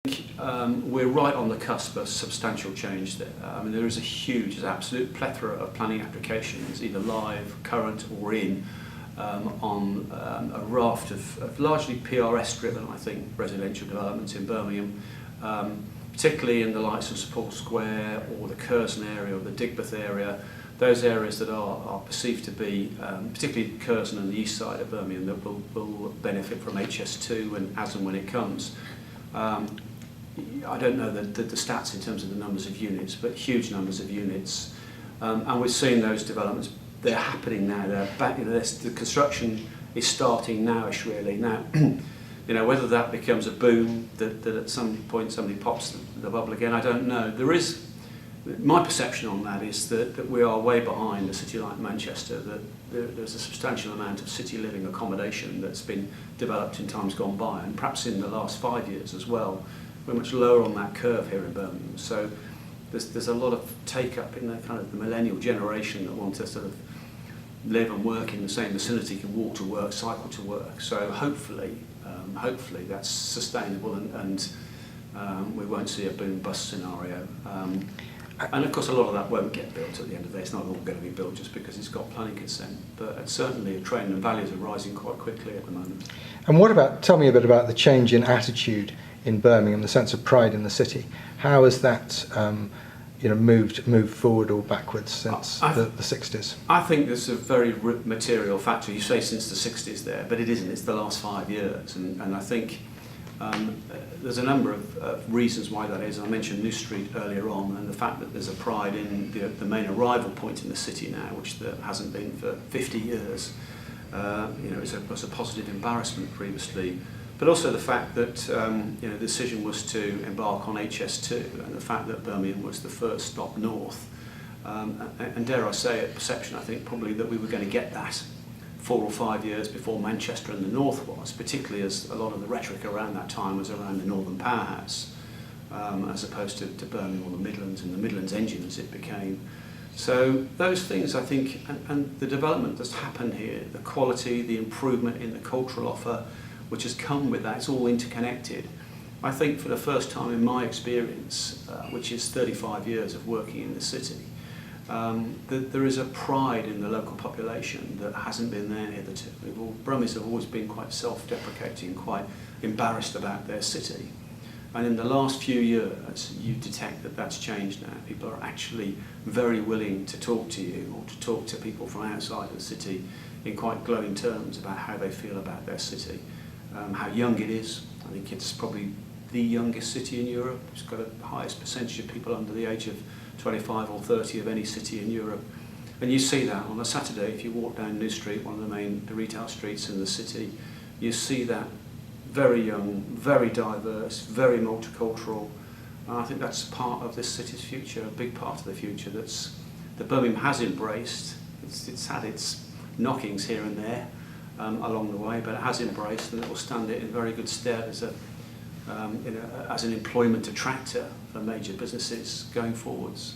We're right on the cusp of substantial change there. There is a huge, there's absolute plethora of planning applications, either live, current or in, on a raft of largely PRS-driven, I think, residential developments in Birmingham, particularly in the likes of St Paul's Square or the Curzon area or the Digbeth area, those areas that are perceived to be, particularly Curzon and the east side of Birmingham, that will benefit from HS2 and as and when it comes. I don't know the stats in terms of the numbers of units, but huge numbers of units. And we're seeing those developments, they're happening now. They're back, the construction is starting nowish really. Now, whether that becomes a boom, that at some point somebody pops the bubble again, I don't know. My perception on that is that we are way behind a city like Manchester, that there's a substantial amount of city living accommodation that's been developed in times gone by, and perhaps in the last 5 years as well. We're much lower on that curve here in Birmingham. So there's a lot of take-up in the kind of the millennial generation that want to sort of live and work in the same vicinity, can walk to work, cycle to work. So hopefully that's sustainable and we won't see a boom-bust scenario. And of course a lot of that won't get built at the end of the day. It's not all going to be built just because it's got planning consent. But certainly a trend and values are rising quite quickly at the moment. And tell me a bit about the change in attitude in Birmingham, the sense of pride in the city. How has that moved forward or backwards since the 60s? I think there's a very material factor. You say since the 60s there, but it isn't. It's the last 5 years. And I think there's a number of reasons why that is. I mentioned New Street earlier on, and the fact that there's a pride in the main arrival point in the city now, which there hasn't been for 50 years. It's a positive embarrassment previously. But also the fact that the decision was to embark on HS2, and the fact that Birmingham was the first stop north. And dare I say it, perception, I think, probably that we were going to get that 4 or 5 years before Manchester and the north was, particularly as a lot of the rhetoric around that time was around the northern powerhouse, as opposed to Birmingham or the Midlands, and the Midlands engine as it became. So those things, I think, and the development that's happened here, the quality, the improvement in the cultural offer, which has come with that, it's all interconnected. I think for the first time in my experience, which is 35 years of working in the city, that there is a pride in the local population that hasn't been there hitherto. Brummers have always been quite self-deprecating, quite embarrassed about their city. And in the last few years, you detect that that's changed now. People are actually very willing to talk to you or to talk to people from outside of the city in quite glowing terms about how they feel about their city. How young it is. I think it's probably the youngest city in Europe. It's got the highest percentage of people under the age of 25 or 30 of any city in Europe. And you see that on a Saturday if you walk down New Street, one of the main retail streets in the city. You see that very young, very diverse, very multicultural. And I think that's part of this city's future, a big part of the future that Birmingham has embraced. It's had its knockings here and there. Along the way, but it has embraced, and it will stand it in very good stead as an employment attractor for major businesses going forwards.